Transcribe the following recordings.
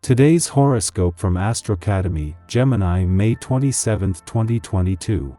Today's horoscope from Astrocademy, Gemini, May 27, 2022.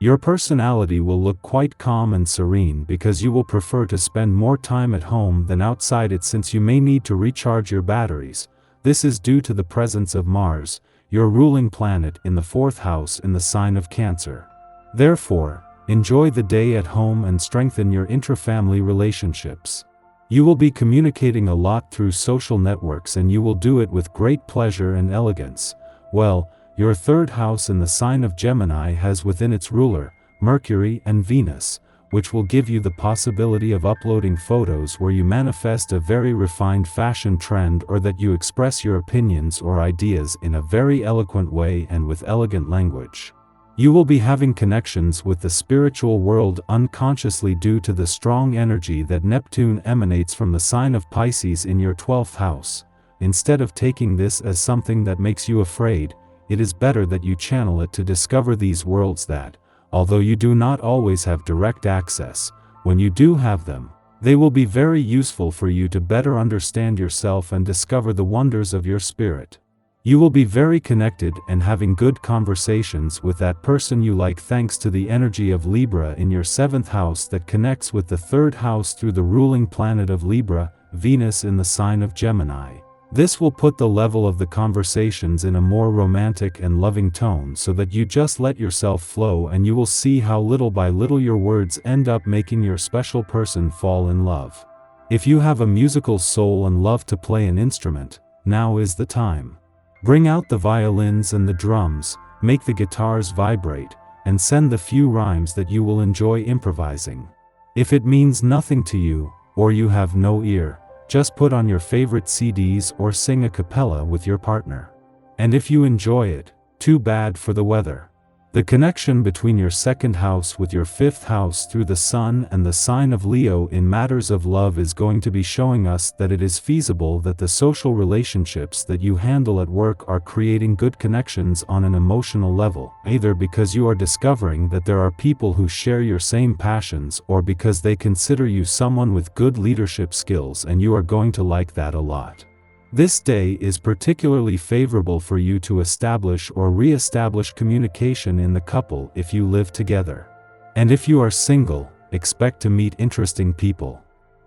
Your personality will look quite calm and serene because you will prefer to spend more time at home than outside it, since you may need to recharge your batteries. This is due to the presence of Mars, your ruling planet, in the 4th house in the sign of Cancer. Therefore, enjoy the day at home and strengthen your intra-family relationships. You will be communicating a lot through social networks, and you will do it with great pleasure and elegance. Well, your 3rd house in the sign of Gemini has within its ruler, Mercury and Venus, which will give you the possibility of uploading photos where you manifest a very refined fashion trend, or that you express your opinions or ideas in a very eloquent way and with elegant language. You will be having connections with the spiritual world unconsciously due to the strong energy that Neptune emanates from the sign of Pisces in your 12th house. Instead of taking this as something that makes you afraid, it is better that you channel it to discover these worlds that, although you do not always have direct access, when you do have them, they will be very useful for you to better understand yourself and discover the wonders of your spirit. You will be very connected and having good conversations with that person you like, thanks to the energy of Libra in your 7th house that connects with the 3rd house through the ruling planet of Libra, Venus in the sign of Gemini. This will put the level of the conversations in a more romantic and loving tone, so that you just let yourself flow, and you will see how little by little your words end up making your special person fall in love. If you have a musical soul and love to play an instrument, now is the time. Bring out the violins and the drums, make the guitars vibrate, and send the few rhymes that you will enjoy improvising. If it means nothing to you, or you have no ear, just put on your favorite CDs or sing a cappella with your partner. And if you enjoy it, too bad for the weather. The connection between your 2nd house with your 5th house through the Sun and the sign of Leo in matters of love is going to be showing us that it is feasible that the social relationships that you handle at work are creating good connections on an emotional level, either because you are discovering that there are people who share your same passions, or because they consider you someone with good leadership skills, and you are going to like that a lot. This day is particularly favorable for you to establish or re-establish communication in the couple if you live together. And if you are single, expect to meet interesting people.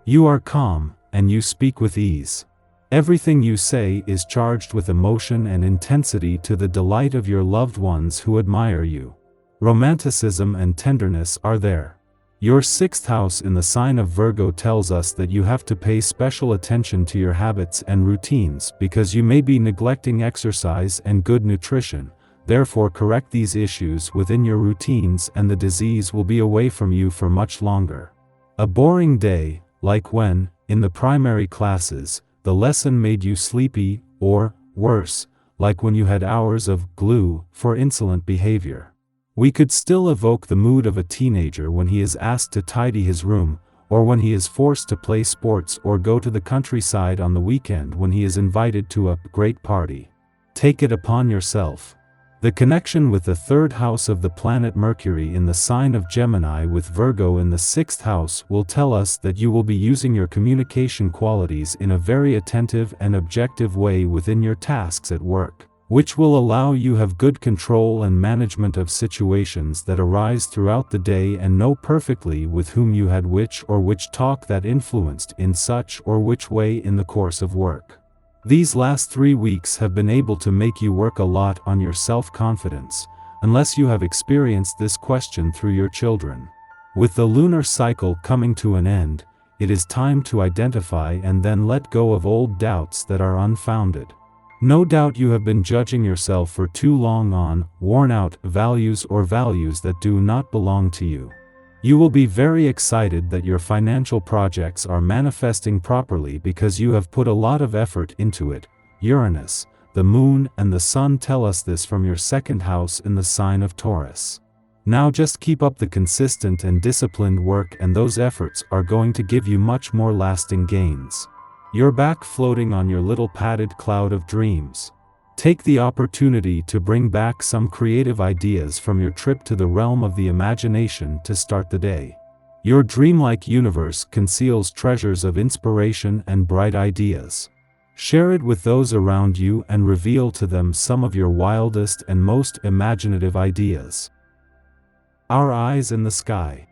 You are calm, and you speak with ease. Everything you say is charged with emotion and intensity to the delight of your loved ones who admire you. Romanticism and tenderness are there. Your 6th house in the sign of Virgo tells us that you have to pay special attention to your habits and routines, because you may be neglecting exercise and good nutrition. Therefore, correct these issues within your routines and the disease will be away from you for much longer. A boring day, like when, in the primary classes, the lesson made you sleepy, or, worse, like when you had hours of glue for insolent behavior. We could still evoke the mood of a teenager when he is asked to tidy his room, or when he is forced to play sports or go to the countryside on the weekend when he is invited to a great party. Take it upon yourself. The connection with the 3rd house of the planet Mercury in the sign of Gemini with Virgo in the 6th house will tell us that you will be using your communication qualities in a very attentive and objective way within your tasks at work, which will allow you have good control and management of situations that arise throughout the day, and know perfectly with whom you had which talk that influenced in such or which way in the course of work. These last 3 weeks have been able to make you work a lot on your self-confidence, unless you have experienced this question through your children. With the lunar cycle coming to an end, it is time to identify and then let go of old doubts that are unfounded. No doubt you have been judging yourself for too long on worn-out values or values that do not belong to you. You will be very excited that your financial projects are manifesting properly because you have put a lot of effort into it. Uranus, the Moon and the Sun tell us this from your 2nd house in the sign of Taurus. Now just keep up the consistent and disciplined work, and those efforts are going to give you much more lasting gains. You're back floating on your little padded cloud of dreams. Take the opportunity to bring back some creative ideas from your trip to the realm of the imagination to start the day. Your dreamlike universe conceals treasures of inspiration and bright ideas. Share it with those around you and reveal to them some of your wildest and most imaginative ideas. Our eyes in the sky.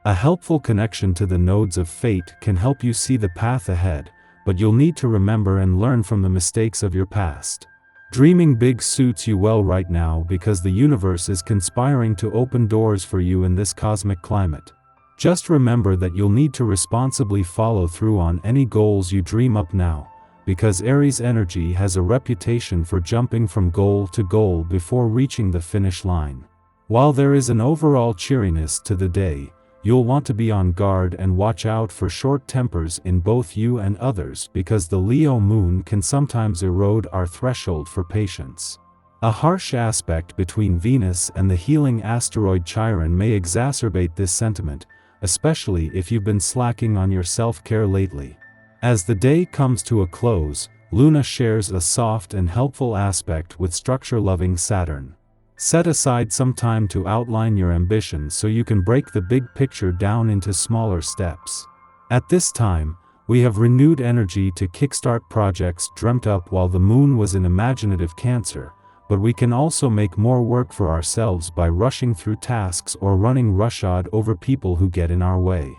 A helpful connection to the nodes of fate can help you see the path ahead, but you'll need to remember and learn from the mistakes of your past. Dreaming big suits you well right now because the universe is conspiring to open doors for you in this cosmic climate. Just remember that you'll need to responsibly follow through on any goals you dream up now, because Aries energy has a reputation for jumping from goal to goal before reaching the finish line. While there is an overall cheeriness to the day, you'll want to be on guard and watch out for short tempers in both you and others because the Leo moon can sometimes erode our threshold for patience. A harsh aspect between Venus and the healing asteroid Chiron may exacerbate this sentiment, especially if you've been slacking on your self-care lately. As the day comes to a close, Luna shares a soft and helpful aspect with structure-loving Saturn. Set aside some time to outline your ambitions so you can break the big picture down into smaller steps. At this time, we have renewed energy to kickstart projects dreamt up while the moon was in imaginative Cancer, but we can also make more work for ourselves by rushing through tasks or running roughshod over people who get in our way.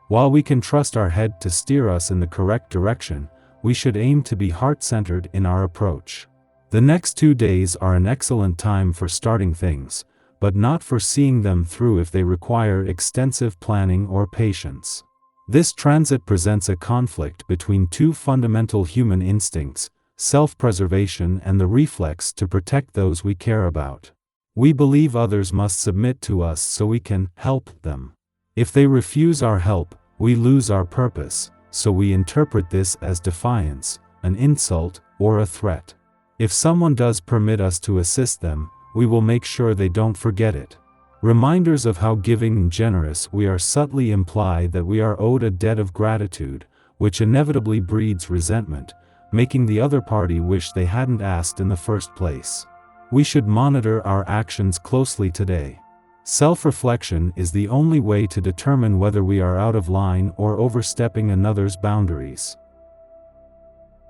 While we can trust our head to steer us in the correct direction, we should aim to be heart-centered in our approach. The next 2 days are an excellent time for starting things, but not for seeing them through if they require extensive planning or patience. This transit presents a conflict between two fundamental human instincts, self-preservation and the reflex to protect those we care about. We believe others must submit to us so we can help them. If they refuse our help, we lose our purpose, so we interpret this as defiance, an insult, or a threat. If someone does permit us to assist them, we will make sure they don't forget it. Reminders of how giving and generous we are subtly imply that we are owed a debt of gratitude, which inevitably breeds resentment, making the other party wish they hadn't asked in the first place. We should monitor our actions closely today. Self-reflection is the only way to determine whether we are out of line or overstepping another's boundaries.